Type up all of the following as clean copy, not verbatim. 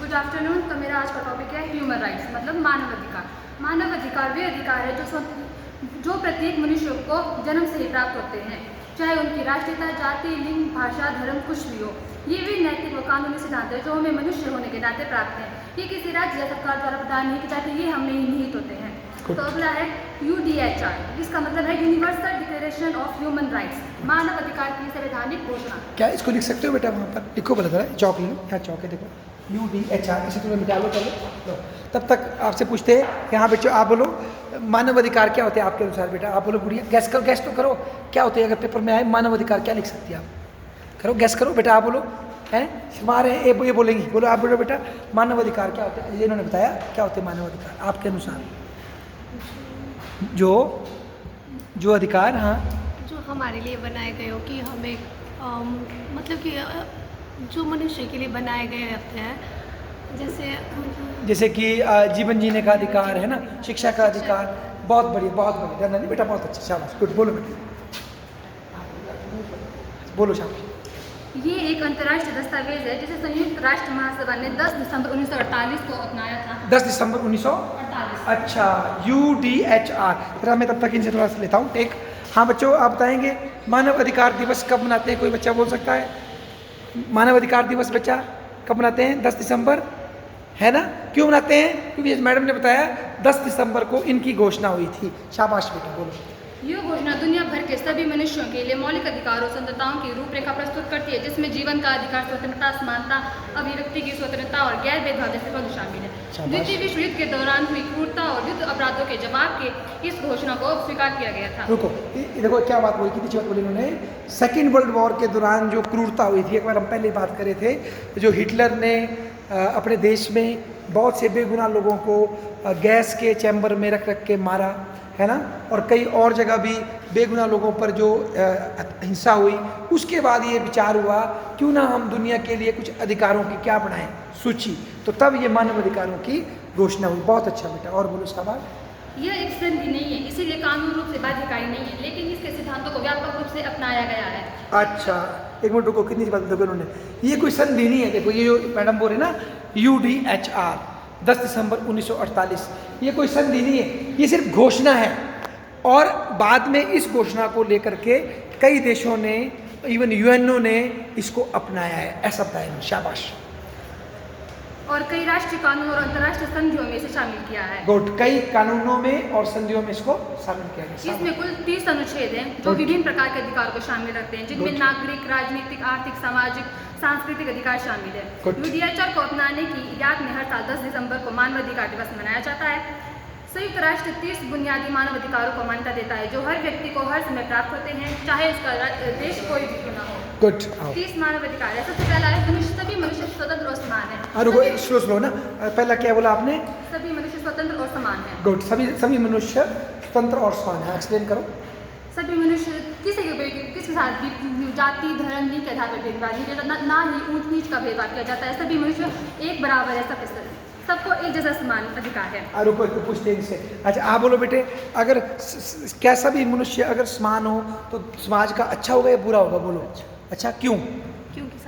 Good afternoon. तो मेरा आज का टॉपिक है ह्यूमन राइट्स, मतलब मानव अधिकार। मानव अधिकार वे अधिकार है जो प्रत्येक मनुष्य को जन्म से ही प्राप्त होते हैं, चाहे उनकी राष्ट्रीयता, जाति, लिंग, भाषा, धर्म कुछ भी हो। ये वे नैतिक व कानूनी सिद्धांत है जो हमें मनुष्य होने के नाते प्राप्त हैं। ये किसी राज्य या सरकार द्वारा प्रदान नहीं किए जाते, ये हमें ही निहित होते हैं। तो अगला है UDHR, इसका मतलब है universal declaration of human rights, मानव अधिकार की संवैधानिक घोषणा। क्या इसको लिख सकते हो बेटा? वहाँ पर लिखो, बोला जरा, चौक लो, यहाँ चौक है, देखो UDHR, इसे तुम्हें मिटा लो पहले। तब तक आपसे पूछते हैं, यहाँ बच्चों आप बोलो मानव अधिकार क्या होते हैं आपके अनुसार? बेटा आप बोलो, गुड़िया गैस करो, गैस तो करो क्या होते हैं। अगर पेपर में आए मानव अधिकार क्या लिख सकती है आप? करो, गैस करो बेटा, आप बोलो। हैं हमारे ये बोलेंगी, बोलो आप बोलो बेटा मानव अधिकार क्या होते हैं? ये इन्होंने बताया क्या होते हैं मानव अधिकार आपके अनुसार। जो अधिकार, हाँ, जो हमारे लिए बनाए गए हो कि हमें मतलब कि जो मनुष्य के लिए बनाए गए होते हैं, जैसे कि जीवन जीने का अधिकार है ना, शिक्षा का अधिकार। बहुत बढ़िया, बहुत बढ़िया, डरना नहीं बेटा, बहुत अच्छा, शाबाश, गुड। बोलो बेटा, बोलो शाबाश। ये एक अंतर्राष्ट्रीय दस्तावेज है जिसे संयुक्त राष्ट्र महासभा ने 10 दिसंबर 1948 को अपनाया था। 10 दिसंबर 1948। अच्छा, UDHR। फिर मैं तब तक इनसे थोड़ा सा लेता हूँ टेक। हाँ बच्चों, आप बताएंगे मानव अधिकार दिवस कब मनाते हैं? कोई बच्चा बोल सकता है? मानव अधिकार दिवस बच्चा कब मनाते हैं? 10 दिसंबर, है ना? क्यों मनाते हैं? क्योंकि मैडम ने बताया 10 दिसंबर को इनकी घोषणा हुई थी। शाबाश बेटा, बोलो। यह घोषणा दुनिया भर के सभी मनुष्यों के लिए मौलिक अधिकारों और स्वतंत्रताओं की रूपरेखा प्रस्तुत करती है, जिसमें जीवन का अधिकार, स्वतंत्रता, समानता, अभिव्यक्ति की स्वतंत्रता और गैर भेदभाव जैसे पहलू शामिल है। द्वितीय विश्व युद्ध के दौरान हुई क्रूरता और युद्ध अपराधों के जवाब के इस घोषणा को स्वीकार किया गया था। रुको, देखो क्या बात बोली, कितनी बात बोली उन्होंने। सेकेंड वर्ल्ड वॉर के दौरान जो क्रूरता हुई थी, एक बार हम पहले बात करे थे, जो हिटलर ने अपने देश में बहुत से बेगुनाह लोगों को गैस के चैम्बर में रख के मारा, है ना, और कई और जगह भी बेगुनाह लोगों पर जो हिंसा हुई। उसके बाद ये विचार हुआ क्यों ना हम दुनिया के लिए कुछ अधिकारों की क्या बनाएं, सूची। तो तब ये मानव अधिकारों की घोषणा हुई। बहुत अच्छा बेटा, और बोलो शाबाश। यह एक संधि नहीं है, इसीलिए कानून रूप से बाध्यकारी नहीं है, लेकिन इसके सिद्धांतों को व्यापक रूप से अपनाया गया है। अच्छा, एक मिनट रुको, कितनी बात बताओगे उन्होंने? ये कोई संधि नहीं है। देखो ये जो मैडम बोल रहे ना, UDHR 10 दिसंबर 1948, ये कोई संधि नहीं है, ये सिर्फ घोषणा है। और बाद में इस घोषणा को लेकर के कई देशों ने, इवन UNO ने इसको अपनाया है, ऐसा बताया। शाबाश। और कई राष्ट्रीय कानून और अंतर्राष्ट्रीय संधियों में इसे शामिल किया है। गुड, कई कानूनों में और संधियों में इसको शामिल किया गया। इसमें कुल 30 अनुच्छेद हैं जो विभिन्न प्रकार के अधिकारों को शामिल रखते हैं, जिनमें नागरिक, राजनीतिक, आर्थिक, सामाजिक, सांस्कृतिक अधिकार शामिल है। UDHR को अपनाने की याद में हर साल 10 दिसंबर को मानव अधिकार दिवस मनाया जाता है। संयुक्त राष्ट्र 30 बुनियादी मानव अधिकारों को मान्यता देता है जो हर व्यक्ति को हर समय प्राप्त होते हैं, चाहे उसका देश कोई भी क्यों ना हो। गुड। 30 मानव अधिकार है। सबसे पहला है सभी मनुष्य स्वतंत्र और समान है। रुको, स्लो ना, पहला क्या बोला आपने? सभी मनुष्य स्वतंत्र और समान है। गुड, सभी मनुष्य स्वतंत्र और समान है। एक्सप्लेन करो। सभी मनुष्य किसी साथ भी जाति, धर्म, लिंग के आधार पर भेदभाव नहीं किया जाता, ना ही ऊंच नीच का भेदभाव किया जाता है। सभी मनुष्य एक बराबर है, सबको एक जैसा समान अधिकार है। रुको, पूछते हैं इनसे। अच्छा आप बोलो बेटे, अगर क्या सभी मनुष्य अगर समान हो तो समाज का अच्छा होगा या बुरा होगा? बोलो। अच्छा, क्यों? क्योंकि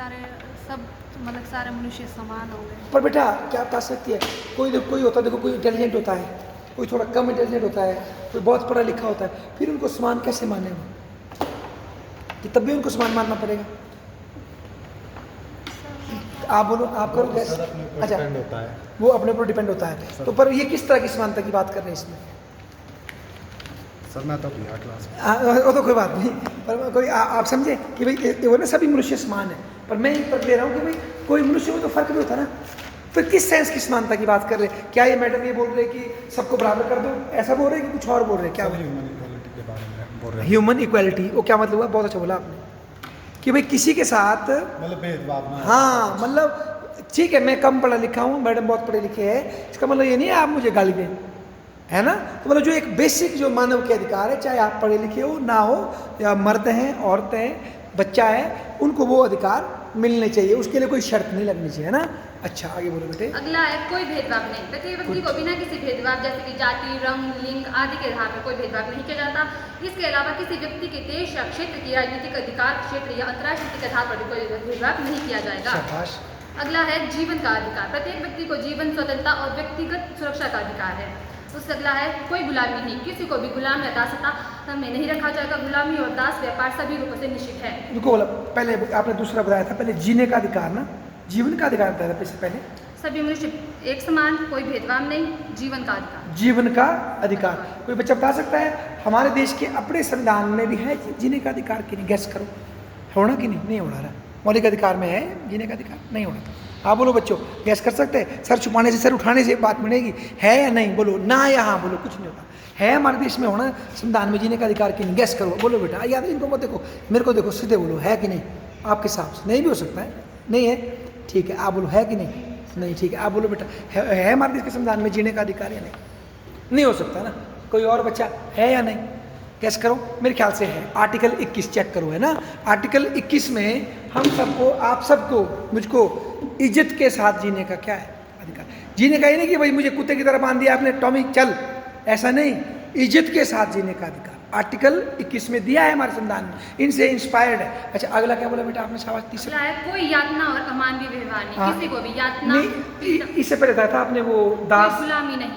सारे मनुष्य समान हो गए। पर बेटा क्या बता सकती है, कोई होता है, देखो कोई इंटेलिजेंट होता है, कोई थोड़ा कम इंटेलिजेंट होता है, कोई बहुत पढ़ा लिखा होता है, फिर उनको समान कैसे माने वो? कि तब भी उनको समान मानना पड़ेगा। आप बोलो, आप करो। अच्छा, वो अपने ऊपर डिपेंड होता है। तो पर ये किस तरह की समानता की बात कर रहे हैं इसमें? सर मैं तो बिहार क्लास वो तो कोई बात नहीं, पर कोई आप समझे कि भाई वो ना सभी मनुष्य समान है, पर मैं ये तर्क ले रहा हूँ कि भाई कोई मनुष्य में तो फर्क भी होता है ना। फिर किस सेंस की समानता की बात कर रहे हैं? क्या ये मैडम ये बोल रहे हैं कि सबको बराबर कर दो, ऐसा बोल रहे हैं कि कुछ और बोल रहे हैं? क्या ह्यूमन इक्वालिटी के बारे में बोल रहे हैं। ह्यूमन इक्वालिटी, वो क्या मतलब हुआ? बहुत अच्छा बोला आपने कि भाई किसी के साथ मतलब भेदभाव ना। हाँ, मतलब ठीक है, मैं कम पढ़ा लिखा हूँ, मैडम बहुत पढ़े लिखे हैं, इसका मतलब ये नहीं है आप मुझे गाली दें, है ना। तो मतलब जो एक बेसिक जो मानव के अधिकार है, चाहे आप पढ़े लिखे हो ना हो, या मर्द हैं, औरतें हैं, बच्चा है, उनको वो अधिकार मिलने चाहिए, उसके लिए कोई शर्त नहीं लगनी चाहिए, है ना। अच्छा आगे बोलो बेटे। अगला है कोई भेदभाव नहीं। प्रत्येक व्यक्ति को बिना किसी भेदभाव जैसे कि जाति, रंग, लिंग आदि के आधार पर कोई भेदभाव नहीं किया जाता। इसके अलावा किसी व्यक्ति के देश या क्षेत्र की राजनीतिक अधिकार क्षेत्र या अंतर्राष्ट्रीय के आधार पर भी कोई भेदभाव नहीं किया जाएगा। शाबाश। अगला है जीवन का अधिकार। प्रत्येक व्यक्ति को जीवन, स्वतंत्रता और व्यक्तिगत सुरक्षा का अधिकार है। उससे अगला है कोई गुलामी नहीं, किसी को भी गुलाम या दासता में नहीं रखा जाएगा। गुलामी और दास व्यापार सभी रूपों से निषिद्ध है। रुको, बोला पहले आपने दूसरा बताया था, पहले जीने का अधिकार ना, जीवन का अधिकार बताया था पहले। सभी मनुष्य एक समान, कोई भेदभाव नहीं, जीवन का अधिकार। जीवन का अधिकार। कोई बच्चा बता सकता है हमारे देश के अपने संविधान में भी है जीने का अधिकार कि नहीं? गैस करो, होना कि नहीं? नहीं होना रहा। मौलिक अधिकार में है जीने का अधिकार, नहीं होना। आप बोलो बच्चों, गैस कर सकते हैं? सर छुपाने से, सर उठाने से बात बनेगी? है या नहीं? बोलो ना या हाँ, बोलो कुछ नहीं होता। है हमारे देश में होना संविधान में जीने का अधिकार कि नहीं? गैस करो, बोलो बेटा। याद इनको मत देखो, मेरे को देखो, सीधे बोलो है कि नहीं आपके हिसाब से? नहीं भी हो सकता है, नहीं है, ठीक है। आप बोलो है कि नहीं? नहीं, ठीक है। आप बोलो बेटा, है हमारे देश के संविधान में जीने का अधिकार या नहीं? नहीं हो सकता ना। कोई और बच्चा है या नहीं? गैस करो। मेरे ख्याल से है। आर्टिकल 21 चेक करो, है ना। आर्टिकल 21 में हम सबको, आप सबको, मुझको इज्जत के साथ जीने का क्या है? अधिकार। जीने का ये नहीं कि भाई मुझे कुत्ते की तरह बांध दिया आपने, टॉमी चल, ऐसा नहीं। इज्जत के साथ जीने का अधिकार आर्टिकल 21 में दिया है हमारे संविधान में, इनसे इंस्पायर्ड है। अच्छा, अगला क्या बोला बेटा आपने? शाबाश। तीसरा अगला है कोई यातना और अमानवीय व्यवहार नहीं, हाँ। किसी को भी यातना नहीं, इससे पहले था आपने वो दास, गुलामी नहीं।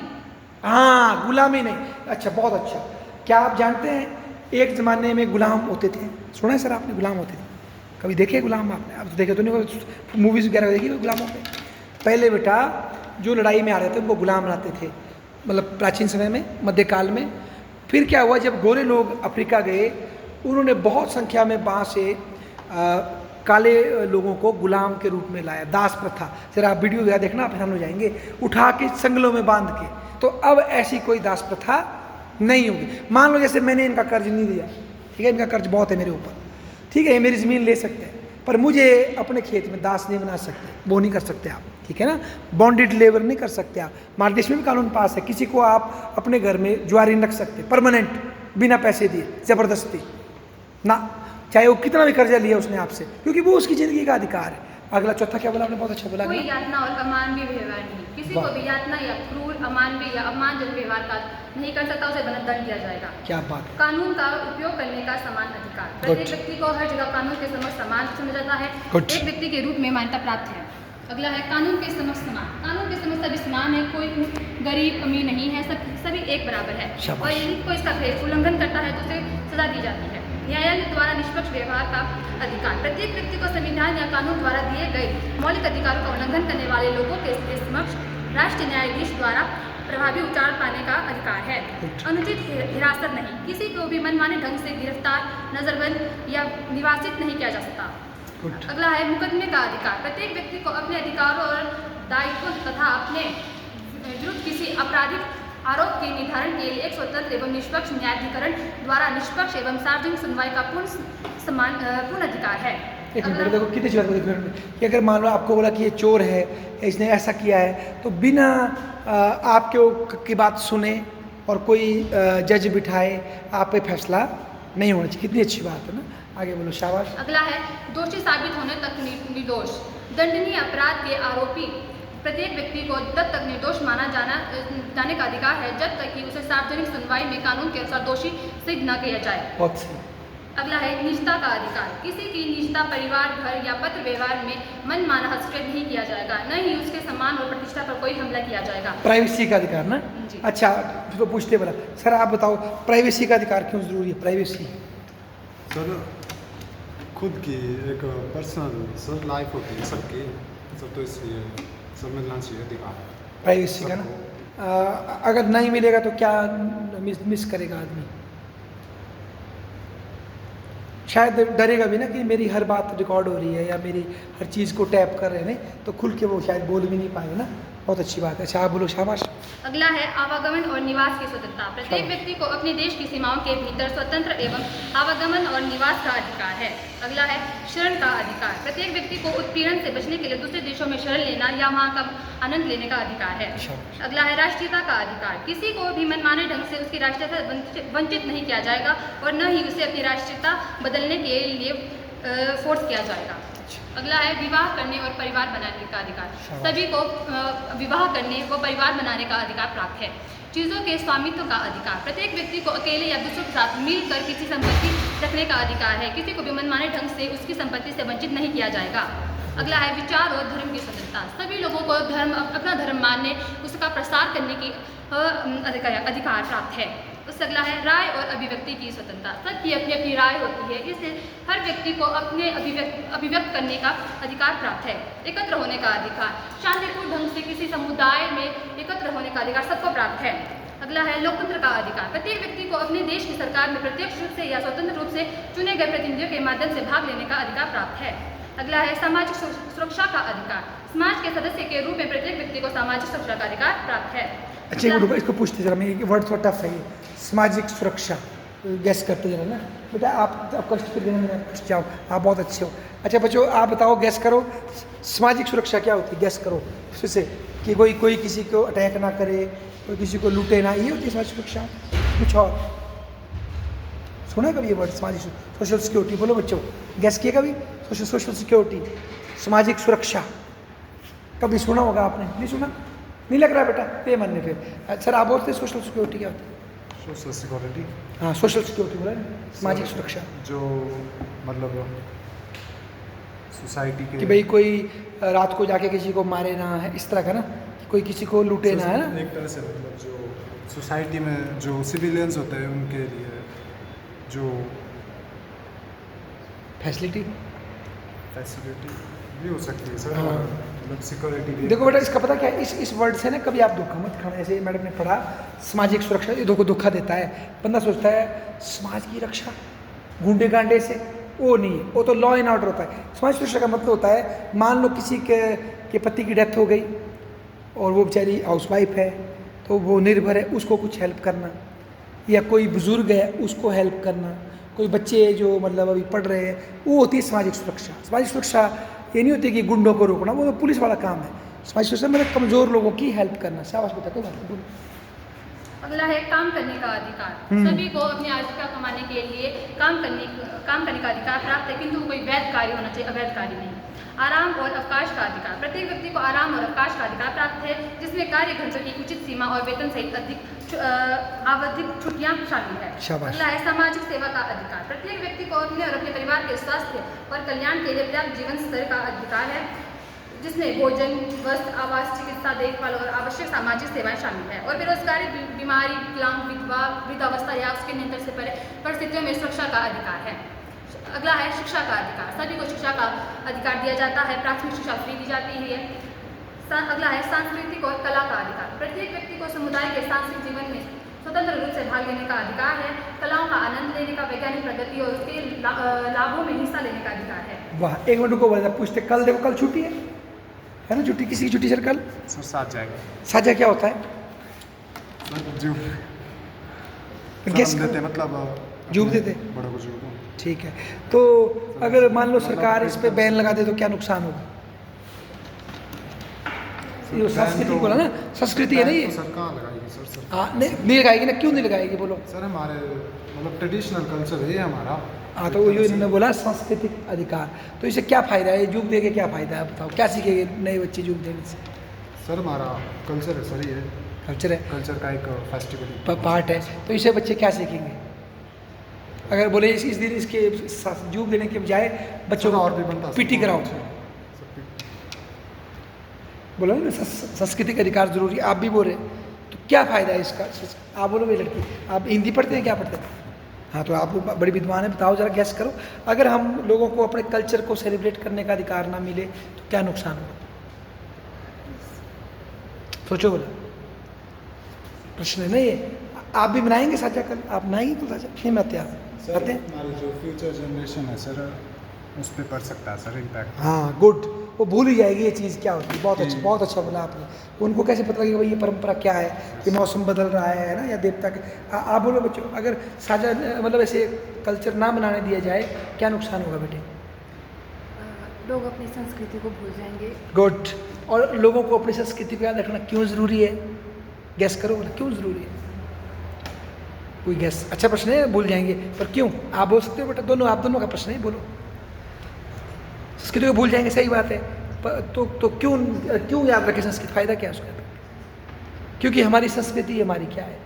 हाँ, गुलामी नहीं। अच्छा, बहुत अच्छा। क्या आप जानते हैं एक ज़माने में गुलाम होते थे? सुना है सर आपने? गुलाम होते थे, कभी देखे गुलाम आपने? आप तो देखे तो नहीं, मूवीज़ वगैरह देखी गुलामों पे। पहले बेटा जो लड़ाई में आ रहे थे उनको गुलाम बनाते थे, मतलब प्राचीन समय में, मध्यकाल में। फिर क्या हुआ, जब गोरे लोग अफ्रीका गए, उन्होंने बहुत संख्या में वहाँ से काले लोगों को गुलाम के रूप में लाया, दास प्रथा। जरा आप वीडियो वगैरह देखना, आप हैरान हो जाएंगे, उठा के संगलों में बांध के। तो अब ऐसी कोई दास प्रथा नहीं होगी। मान लो जैसे मैंने इनका कर्ज नहीं दिया, ठीक है, इनका कर्ज बहुत है मेरे ऊपर, ठीक है, ये मेरी ज़मीन ले सकते हैं, पर मुझे अपने खेत में दास नहीं बना सकते, वो नहीं कर सकते आप, ठीक है ना। बॉन्डेड लेबर नहीं कर सकते आप। हमारे देश में भी कानून पास है, किसी को आप अपने घर में ज्वारी रख सकते, परमानेंट, बिना पैसे दिए, ज़बरदस्ती ना, चाहे वो कितना भी कर्जा लिया उसने आपसे, क्योंकि वो उसकी ज़िंदगी का अधिकार है। अगला चौथा क्या बोला आपने? बहुत अच्छा बोला। कोई यातना और अमानवीय व्यवहार नहीं, किसी को भी यातना या क्रूर, अमानवीय या अपमानजनक व्यवहार का नहीं कर सकता, उसे दंड दिया जाएगा। क्या बात है। कानून का उपयोग करने का समान अधिकार। प्रत्येक व्यक्ति को हर जगह कानून के समक्ष समान समझा जाता है, एक व्यक्ति के रूप में मान्यता प्राप्त है। अगला है कानून के समक्ष समान। कानून के समक्ष सभी समान है, कोई गरीब अमीर नहीं है, सभी एक बराबर है। और यदि कोई इसका उल्लंघन करता है तो उसे सजा दी जाती है। न्यायालय द्वारा निष्पक्ष व्यवहार का अधिकार। प्रत्येक व्यक्ति को संविधान या कानून द्वारा दिए गए मौलिक अधिकारों का उल्लंघन करने वाले लोगों के समक्ष राष्ट्रीय न्यायाधीश द्वारा प्रभावी उपचार पाने का अधिकार है। अनुचित हिरासत नहीं, किसी को भी मनमाने ढंग से गिरफ्तार, नजरबंद या निवासित नहीं किया जा सकता। अगला है मुकदमे का अधिकार। प्रत्येक व्यक्ति को अपने अधिकारों और दायित्वों तथा अपने विरुद्ध किसी आपराधिक आरोप के निर्धारण के लिए एक स्वतंत्र एवं निष्पक्ष न्यायाधिकरण द्वारा निष्पक्ष एवं सार्वजनिक सुनवाई का पूर्ण अधिकार है। एक मिनट देखो कितनी अच्छी बात बोली कि अगर मान लो आपको बोला कि ये चोर है, इसने ऐसा किया है, तो बिना आपके की बात सुने और कोई जज बिठाए आप पे फैसला नहीं होना चाहिए। कितनी अच्छी बात है ना। आगे बोलो, शाबाश। अगला है दोषी साबित होने तक निर्दोष। दंडनीय अपराध के आरोपी प्रत्येक व्यक्ति को तब तक निर्दोष माना जाने का अधिकार है जब तक कि उसे सार्वजनिक सुनवाई में कानून के अनुसार दोषी सिद्ध न किया जाए। बहुत सही। अगला है निजता का अधिकार। किसी की निजता, परिवार, घर या पत्र व्यवहार में मनमाना हस्तक्षेप नहीं किया जाएगा, न ही उसके सम्मान और प्रतिष्ठा पर कोई हमला किया जाएगा। प्राइवेसी का अधिकार ना। अच्छा, तो पूछते बोला सर आप बताओ प्राइवेसी का अधिकार क्यों जरूरी है? प्राइवेसी सर खुद की एक पर्सनल सब लाइफ होती है सबकी, सब तो इसलिए समझना चाहिए अधिकार प्राइवेसी का ना। अगर नहीं मिलेगा तो क्या मिस करेगा आदमी? शायद डरेगा भी ना कि मेरी हर बात रिकॉर्ड हो रही है या मेरी हर चीज़ को टैप कर रहे हैं, तो खुल के वो शायद बोल भी नहीं पाएंगे ना। बहुत अच्छी बात है। अच्छा आप बोलो, शाबाश। अगला है आवागमन और निवास की स्वतंत्रता। प्रत्येक व्यक्ति को अपने देश की सीमाओं के भीतर स्वतंत्र एवं आवागमन और निवास का अधिकार है। अगला है शरण का अधिकार। प्रत्येक व्यक्ति को उत्पीड़न से बचने के लिए दूसरे देशों में शरण लेना या वहाँ का आनंद लेने का अधिकार है। अगला है राष्ट्रीयता का अधिकार। किसी को भी मनमाने ढंग से उसकी राष्ट्रीयता से वंचित नहीं किया जाएगा और न ही उसे अपनी राष्ट्रीयता बदलने के लिए फोर्स किया जाएगा। अगला है विवाह करने और परिवार बनाने का अधिकार। सभी को विवाह करने व परिवार बनाने का अधिकार प्राप्त है। चीज़ों के स्वामित्व का अधिकार। प्रत्येक व्यक्ति को अकेले या दूसरों के साथ मिलकर किसी संपत्ति रखने का अधिकार है। किसी को भी मनमाने ढंग से उसकी संपत्ति से वंचित नहीं किया जाएगा। अगला है विचार और धर्म की स्वतंत्रता। सभी लोगों को अपना धर्म मानने, उसका प्रसार करने की अधिकार प्राप्त है। उससे अगला है राय और अभिव्यक्ति की स्वतंत्रता। सबकी अपनी अपनी राय होती है, इससे हर व्यक्ति को अपने अभिव्यक्त करने का अधिकार प्राप्त है। एकत्र होने का अधिकार, शांतिपूर्ण ढंग से किसी समुदाय में एकत्र होने का अधिकार सबको प्राप्त है। अगला है लोकतंत्र का अधिकार। प्रत्येक व्यक्ति को अपने देश की सरकार में प्रत्यक्ष रूप से या स्वतंत्र रूप से चुने गए प्रतिनिधियों के माध्यम से भाग लेने का अधिकार प्राप्त है। अगला है सामाजिक सुरक्षा का अधिकार। समाज के सदस्य के रूप में प्रत्येक व्यक्ति को सामाजिक सुरक्षा का अधिकार प्राप्त है। अच्छा एक मिनट, इसको पूछते जरा, मैं वर्ड थोड़ा टफ है ये, सामाजिक सुरक्षा, गैस करते जरा ना बेटा, आप कष्ट फिर कष्ट जाओ, आप बहुत अच्छे हो। अच्छा बच्चों आप बताओ, गैस करो सामाजिक सुरक्षा क्या होती है, गैस करो फिर से, कि कोई किसी को अटैक ना करे, कोई किसी को लूटे ना, ये होती है सामाजिक सुरक्षा। कुछ और सुना कभी ये वर्ड सामाजिक सोशल सिक्योरिटी? बोलो बच्चों, गैस किए कभी? सोशल सिक्योरिटी, सामाजिक सुरक्षा कभी सुना होगा आपने? नहीं सुना? नहीं लग रहा बेटा? ये मानने फिर सर आप बोलते सोशल सिक्योरिटी क्या होती है? सोशल सिक्योरिटी, हाँ सोशल सिक्योरिटी बोला ना, सामाजिक सुरक्षा, जो मतलब सोसाइटी के कि भाई कोई रात को जाके किसी को मारे ना है, इस तरह का ना, कि कोई किसी को लूटे ना, है ना? एक तरह से मतलब जो सोसाइटी में जो सिविलियंस होते हैं उनके लिए जो फैसिलिटी भी हो सकती है सर, हाँ। मतलब सिक्योरिटी भी। देखो बेटा इसका पता क्या है, इस वर्ड से ना कभी आप धोखा मत खाना। ऐसे मैडम ने पढ़ा सामाजिक सुरक्षा, ये धोखा देता है। बंदा सोचता है समाज की रक्षा गुंडे गांडे से, वो नहीं है, वो तो लॉ एंड ऑर्डर होता है। समाज सुरक्षा का मतलब होता है, मान लो किसी के पति की डेथ हो गई और वो बेचारी हाउसवाइफ है, तो वो निर्भर है, उसको कुछ हेल्प करना, या कोई बुजुर्ग है उसको हेल्प करना, कोई बच्चे जो मतलब अभी पढ़ रहे हैं, वो होती है सामाजिक सुरक्षा। सामाजिक सुरक्षा ये नहीं होती कि गुंडों को रोकना, वो पुलिस वाला काम है। सामाजिक सुरक्षा मतलब कमज़ोर लोगों की हेल्प करना। शाबाश बेटा, कोई बात नहीं। अगला है काम करने का अधिकार। सभी को अपनी आजीविका कमाने के लिए काम करने का अधिकार प्राप्त है, किंतु कोई वैध कार्य होना चाहिए, अवैध कार्य नहीं। आराम और अवकाश का अधिकार। प्रत्येक व्यक्ति को आराम और अवकाश का अधिकार प्राप्त है, जिसमें कार्य घंटों की उचित सीमा और वेतन सहित आवधिक छुट्टियां शामिल है। शाबाश। अगला है सामाजिक सेवा का अधिकार। प्रत्येक व्यक्ति को अपने और अपने परिवार के स्वास्थ्य और कल्याण के लिए पर्याप्त जीवन स्तर का अधिकार है, जिसमें भोजन, वस्त्र, आवास, चिकित्सा देखभाल और आवश्यक सामाजिक सेवाएं शामिल है। और बेरोजगारी, बीमारी, विकलांग, विधवा, वृद्धावस्था या उसके नियंत्रण से परे परिस्थितियों में सुरक्षा का अधिकार है। अगला है शिक्षा का अधिकार। सभी को शिक्षा का अधिकार दिया जाता है, प्राथमिक शिक्षा फ्री दी जाती है। अगला है सांस्कृतिक और कला का अधिकार। प्रत्येक व्यक्ति को समुदाय के सांस्कृतिक जीवन में स्वतंत्र रूप से भाग लेने का अधिकार है। कलाओं का आनंद लेने का, वैज्ञानिक प्रगति और उसके लाभों में हिस्सा लेने का अधिकार है। वाह, एक मिनट को बोला पूछते, कल देखो कल छुट्टी है ना? छुट्टी किसी की छुट्टी सर? कल सर साथ जाएगा। साझा क्या होता है? जूब गैस देते हैं, मतलब जूब देते, बड़ों को जूब। ठीक है। तो अगर मान लो सरकार इस पे बैन लगा दे तो क्या नुकसान होगा? ये संस्कृति बोला ना, संस्कृति है ना ये। सरकार लगाएगी सर। हाँ नहीं लगाएगी ना, क्यों नहीं लगाएगी बोलो? सर हमारे मतलब ट्रेडिशनल कल्चर है हमारा। हाँ तो ये इन्होंने बोला सांस्कृतिक अधिकार, तो इससे क्या फ़ायदा है? जूब दे के क्या फ़ायदा है बताओ, क्या सीखेंगे नए बच्चे जूब देने से? सर हमारा कल्चर है सर, ये कल्चर है, कल्चर का एक फेस्टिवल पार्ट है, तो इससे बच्चे क्या सीखेंगे? अगर बोले इस दिन इसके जूब देने के बजाय बच्चों को और भी बनता पीटी कराओ, बोलो ना सांस्कृतिक अधिकार जरूरी, आप भी बोल रहे, तो क्या फ़ायदा है इसका? आप बोलो भाई लड़की, आप हिंदी पढ़ते हैं क्या पढ़ते हैं? हाँ तो आप बड़ी विद्वान है, बताओ जरा गैस करो। अगर हम लोगों को अपने कल्चर को सेलिब्रेट करने का अधिकार ना मिले तो क्या नुकसान होगा? सोचो बोला, प्रश्न है ना ये। आप भी बनाएंगे साझा कल? आप बनाएंगे तो साझा नहीं बनाते आप? सर हमारे जो फ्यूचर जनरेशन है सर, उस पर पड़ सकता है सर इम्पैक्ट। हाँ गुड, वो भूल ही जाएगी ये चीज़ क्या होती है। बहुत अच्छा बोला आपने। उनको कैसे पता लगेगा भाई ये परंपरा क्या है, कि मौसम बदल रहा है ना, या देवता के। आप बोलो बच्चों, अगर साझा मतलब ऐसे कल्चर ना बनाने दिया जाए क्या नुकसान होगा बेटे? लोग अपनी संस्कृति को भूल जाएंगे। गुड। और लोगों को अपनी संस्कृति को याद रखना क्यों ज़रूरी है? गैस करो बोला, क्यों ज़रूरी है? कोई गैस? अच्छा प्रश्न है, भूल जाएंगे पर क्यों? आप बोल सकते हो बेटा, दोनों आप दोनों का प्रश्न है, बोलो। संस्कृति को भूल जाएंगे, सही बात है, तो क्यों याद रखें संस्कृति? फायदा क्या है उसका? क्योंकि हमारी संस्कृति हमारी क्या है?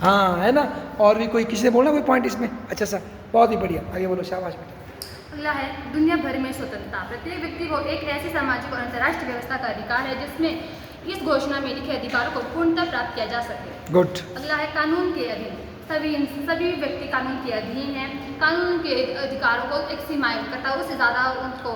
हाँ है ना। और भी कोई किसी ने बोलना कोई पॉइंट इसमें? अच्छा सा, बहुत ही बढ़िया, आगे बोलो, शाबाश बेटा। अगला है दुनिया भर में स्वतंत्रता। प्रत्येक व्यक्ति को एक ऐसी सामाजिक और अंतर्राष्ट्रीय व्यवस्था का अधिकार है जिसमें इस घोषणा में लिखे अधिकारों को पूर्णतः प्राप्त किया जा सके। गुड। अगला है कानून के अधीन। सभी व्यक्ति कानून के अधीन हैं। कानून के अधिकारों को एक सीमा करता है, उससे ज़्यादा उनको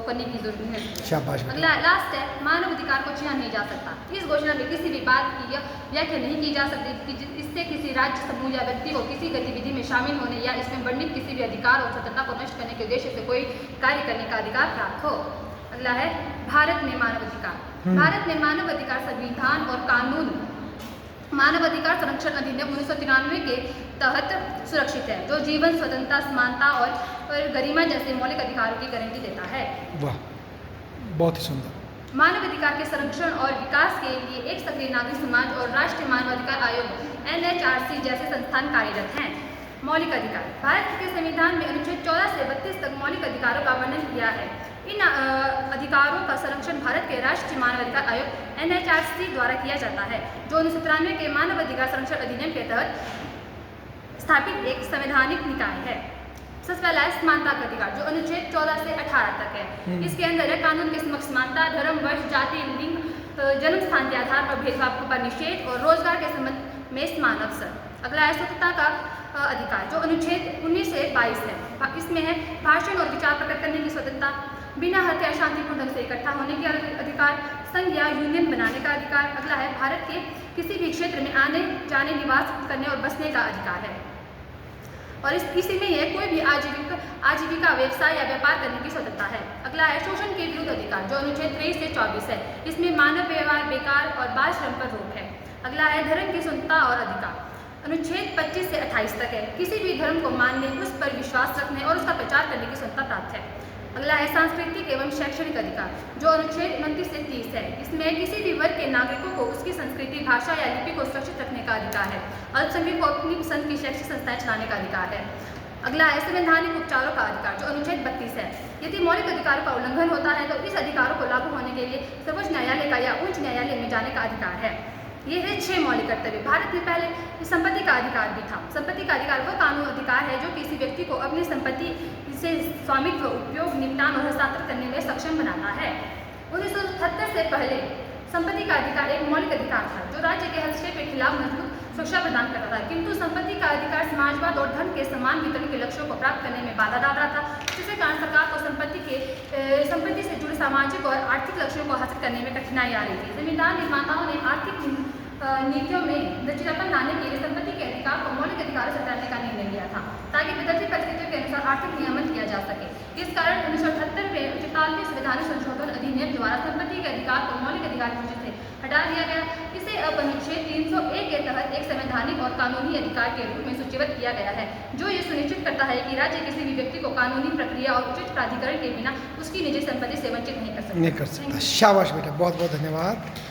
करने की जरूरत नहीं है। शाबाश। अगला लास्ट है मानव अधिकार को छीना नहीं जा सकता। इस घोषणा में किसी भी बात की व्याख्या नहीं की जा सकती कि इससे किसी राज्य, समूह या व्यक्ति को किसी गतिविधि में शामिल होने या इसमें वर्णित किसी भी अधिकार और स्वतंत्रता को नष्ट करने के उद्देश्य से कोई कार्य करने का अधिकार प्राप्त हो। अगला है भारत में मानव अधिकार। भारत में मानव अधिकार संविधान और कानून मानव अधिकार संरक्षण अधिनियम 1993 के तहत सुरक्षित है, जो जीवन, स्वतंत्रता, समानता और गरिमा जैसे मौलिक अधिकारों की गारंटी देता है। वाह, बहुत ही सुंदर। मानव अधिकार के संरक्षण और विकास के लिए एक सक्रिय नागरिक समाज और राष्ट्रीय मानवाधिकार आयोग NHRC जैसे संस्थान कार्यरत हैं। मौलिक अधिकार। भारत के संविधान में अनुच्छेद 14 से 32 तक मौलिक अधिकारों का वर्णन किया है। इन अधिकारों का संरक्षण भारत के राष्ट्रीय मानवाधिकार आयोग NHRC द्वारा किया जाता है, जो 1993 के मानव अधिकार संरक्षण अधिनियम के तहत स्थापित एक संवैधानिक निकाय है। सबसे पहला है समानता का अधिकार, जो अनुच्छेद 14 से 18 तक है। इसके अंदर है कानून के समक्ष समानता, धर्म, वर्ष, जाति, लिंग, जन्म स्थान के आधार पर भेदभाव पर निषेध और रोजगार के संबंध में समान अवसर। अगला है स्वतंत्रता का अधिकार, जो अनुच्छेद 19 से 22 है। इसमें है भाषण और विचार प्रकट करने की स्वतंत्रता, बिना हत्या शांतिपूर्ण ढंग से इकट्ठा होने के अधिकार, संघ या यूनियन बनाने का अधिकार। अगला है भारत के किसी भी क्षेत्र में आने जाने, निवास करने और बसने का अधिकार है। और इसी में यह कोई भी आजीविका, व्यवसाय या व्यापार करने की स्वतंत्रता है। अगला है शोषण के विरुद्ध अधिकार, जो अनुच्छेद 23 से 24 है। इसमें मानव व्यवहार, बेकार और बाल श्रम पर रोक है। अगला है धर्म की स्वतंत्रता और अधिकार, अनुच्छेद 25 से 28 तक है। किसी भी धर्म को मानने, उस पर विश्वास रखने और उसका प्रचार करने की स्वतंत्रता प्राप्त है। अगला है सांस्कृतिक एवं शैक्षणिक अधिकार, जो अनुच्छेद 29 से 30 है। इसमें किसी भी वर्ग के नागरिकों को उसकी संस्कृति, भाषा या लिपि को सुरक्षित रखने का अधिकार है। अल्पसंख्यक को अपनी पसंद की शैक्षिक संस्थाएं चलाने का अधिकार है। अगला है संवैधानिक उपचारों का अधिकार, जो अनुच्छेद 32 है। यदि मौलिक अधिकारों का उल्लंघन होता है तो इस अधिकारों को लागू होने के लिए सर्वोच्च न्यायालय का या उच्च न्यायालय में जाने का अधिकार है। ये है 6 मौलिक कर्तव्य। भारत में पहले संपत्ति का अधिकार भी था। संपत्ति का अधिकार वह कानून अधिकार है जो किसी व्यक्ति को अपनी संपत्ति से स्वामित्व, उपयोग, निपटान और हस्तांतरण करने में सक्षम बनाता है। 1978 से पहले संपत्ति का अधिकार एक मौलिक अधिकार था, जो राज्य के हस्तक्षेप के खिलाफ मजबूत सुरक्षा प्रदान करता था। किंतु संपत्ति का अधिकार समाजवाद और धन के समान वितरण के लक्ष्यों को प्राप्त करने में बाधा डाल रहा था, जिसके कारण सरकार को संपत्ति से जुड़े सामाजिक और आर्थिक लक्ष्यों को हासिल करने में कठिनाई आ रही थी। संविधान निर्माताओं ने आर्थिक नीतियों में लचीलापन लाने के लिए संपत्ति के अधिकार को मौलिक अधिकारों से हटाने का निर्णय लिया था, ताकि बदलती परिस्थितियों के अनुसार आर्थिक नियमन किया जा सके। इस कारण 1978 में 44वें संवैधानिक संशोधन अधिनियम द्वारा संपत्ति के अधिकार को मौलिक अधिकार की सूची से हटा दिया गया। इसे अब अनुच्छेद 301 के तहत एक संवैधानिक और कानूनी अधिकार के रूप में सूचीबद्ध किया गया है, जो ये सुनिश्चित करता है कि राज्य किसी भी व्यक्ति को कानूनी प्रक्रिया और उचित प्राधिकरण के बिना उसकी निजी संपत्ति से वंचित नहीं कर सकता। शाबाश बेटा, बहुत बहुत धन्यवाद।